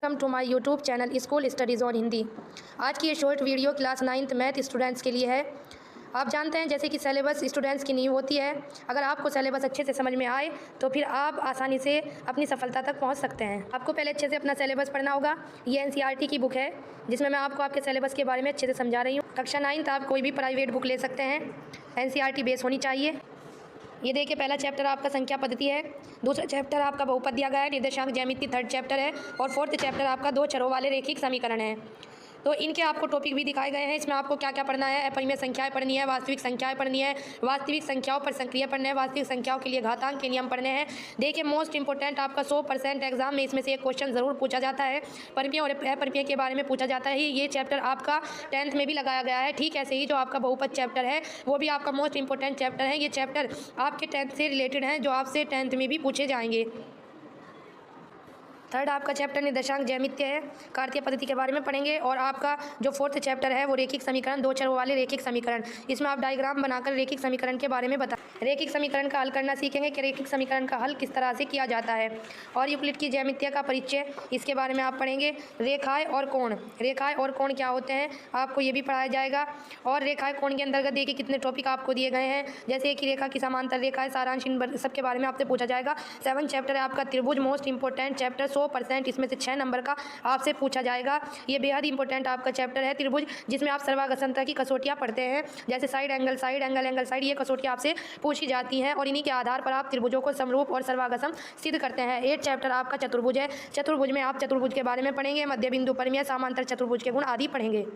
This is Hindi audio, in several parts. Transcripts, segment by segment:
Welcome to my YouTube channel school studies on Hindi. आज की ये short video class 9th math students के लिए है। आप जानते हैं जैसे कि सिलेबस स्टूडेंट्स की नींव होती है। अगर आपको सिलेबस अच्छे से समझ में आए तो फिर आप आसानी से अपनी सफलता तक पहुंच सकते हैं। आपको पहले अच्छे से अपना सिलेबस पढ़ना होगा। ये एनसीईआरटी की बुक है जिसमें मैं आपको आपके सिलेबस के बारे में अच्छे से समझा रही हूँ। कक्षा 9th आप कोई भी प्राइवेट बुक ले सकते हैं, एनसीईआरटी बेस होनी चाहिए। ये देखिए, पहला चैप्टर आपका संख्या पद्धति है, दूसरा चैप्टर आपका बहुपद दिया गया है, निर्देशांक ज्यामिति थर्ड चैप्टर है, और फोर्थ चैप्टर आपका दो चरों वाले रैखिक समीकरण है। तो इनके आपको टॉपिक भी दिखाए गए हैं। इसमें आपको क्या क्या पढ़ना है। अपरिमेय संख्याएं पढ़नी है, वास्तविक संख्याएं पढ़नी है, वास्तविक संख्याओं पर संक्रिय पढ़ना है, वास्तविक संख्याओं के लिए घातांक के नियम पढ़ने हैं। देखिए, मोस्ट इंपॉर्टेंट आपका 100% एग्जाम में इसमें से एक क्वेश्चन जरूर पूछा जाता है। परिमेय और अपरिमेय के बारे में पूछा जाता है। ये चैप्टर आपका 10th में भी लगाया गया है। ठीक ऐसे ही जो आपका बहुपद चैप्टर है वो भी आपका मोस्ट इंपॉर्टेंट चैप्टर है। ये चैप्टर आपके 10th से रिलेटेड हैं जो आपसे 10th में भी पूछे जाएंगे। थर्ड आपका चैप्टर निर्देशांक ज्यामिति है, कार्तीय पद्धति के बारे में पढ़ेंगे। और आपका जो फोर्थ चैप्टर है वो रैखिक समीकरण, दो चरों वाले रैखिक समीकरण। इसमें आप डायग्राम बनाकर रैखिक समीकरण के बारे में रैखिक समीकरण का हल करना सीखेंगे कि रैखिक समीकरण का हल किस तरह से किया जाता है। और यूक्लिड की ज्यामिति का परिचय, इसके बारे में आप पढ़ेंगे। रेखाएँ और कोण, रेखाएँ और कोण क्या होते हैं आपको ये भी पढ़ाया जाएगा। और रेखाएँ कोण के अंतर्गत देखिए कितने टॉपिक आपको दिए गए हैं, जैसे एक ही रेखा की समांतर रेखा है, सारांश, इन सब के बारे में आपसे पूछा जाएगा। 7th चैप्टर है आपका त्रिभुज, मोस्ट इंपॉर्टेंट चैप्टर, 100% इसमें से 6 नंबर का आपसे पूछा जाएगा। ये बेहद इंपॉर्टेंट आपका चैप्टर है त्रिभुज, जिसमें आप सर्वागसंता की कसौटियां पढ़ते हैं, जैसे side angle side, angle angle side. ये कसौटियां आपसे पूछी जाती हैं और इन्हीं के आधार पर आप त्रिभुजों को समरूप और सर्वागसम सिद्ध करते हैं। 8th चैप्टर आपका चतुर्भुज है। चतुर्भुज में आप चतुर्भुज के बारे में पढ़ेंगे, मध्य बिंदु, परिमेय, समांतर चतुर्भुज के गुण आदि पढ़ेंगे।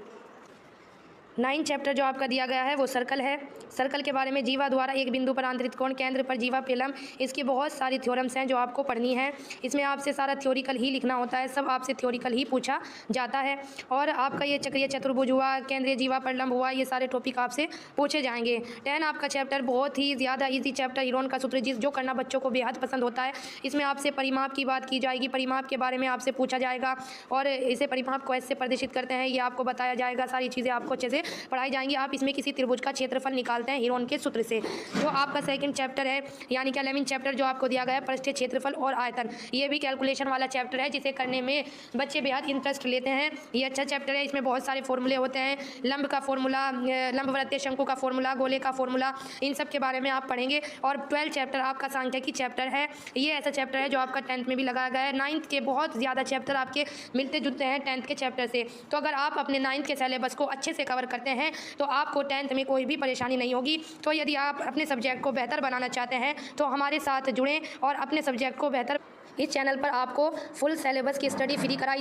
9th चैप्टर जो आपका दिया गया है वो सर्कल है। सर्कल के बारे में जीवा द्वारा एक बिंदु पर आंतरिक कोण, केंद्र पर जीवा पेलम, इसकी बहुत सारी थ्योरम्स हैं जो आपको पढ़नी है। इसमें आपसे सारा थ्योरिकल ही लिखना होता है, सब आपसे थ्योरिकल ही पूछा जाता है। और आपका ये चक्रीय चतुर्भुज हुआ, केंद्रीय जीवा परलम्ब हुआ, ये सारे टॉपिक आपसे पूछे जाएंगे। 10 आपका चैप्टर बहुत ही ज़्यादा ईजी चैप्टर, हीरोन का सूत्र, जो करना बच्चों को बेहद पसंद होता है। इसमें आपसे परिमाप की बात की जाएगी, परिमाप के बारे में आपसे पूछा जाएगा और इसे परिमाप को ऐसे प्रदर्शित करते हैं ये आपको बताया जाएगा। सारी चीज़ें आपको अच्छे से पढ़ाई जाएंगी। आप इसमें किसी त्रिभुज का क्षेत्रफल निकालते हैं हीरोन के सूत्र से। जो आपका 2nd चैप्टर है यानी कि 11th चैप्टर जो आपको दिया गया है, पृष्ठीय क्षेत्रफल और आयतन, ये भी कैलकुलेशन वाला चैप्टर है जिसे करने में बच्चे बेहद इंटरेस्ट लेते हैं। ये अच्छा चैप्टर है। इसमें बहुत सारे फॉर्मूले होते हैं, लंब का फॉर्मूला, लंबवृत्तीय शंकु का फॉर्मूला, गोले का फॉर्मूला, इन सब के बारे में आप पढ़ेंगे। और 12th चैप्टर आपका सांख्यिकी चैप्टर है। ये ऐसा चैप्टर है जो आपका 10th में भी लगाया गया है। 9th के बहुत ज़्यादा चैप्टर आपके मिलते जुलते हैं 10th के चैप्टर से। तो अगर आप अपने 9th के सिलेबस को अच्छे से कवर करते हैं तो आपको 10th में कोई भी परेशानी नहीं होगी। तो यदि आप अपने सब्जेक्ट को बेहतर बनाना चाहते हैं तो हमारे साथ जुड़ें और अपने सब्जेक्ट को बेहतर। इस चैनल पर आपको फुल सिलेबस की स्टडी फ्री कराई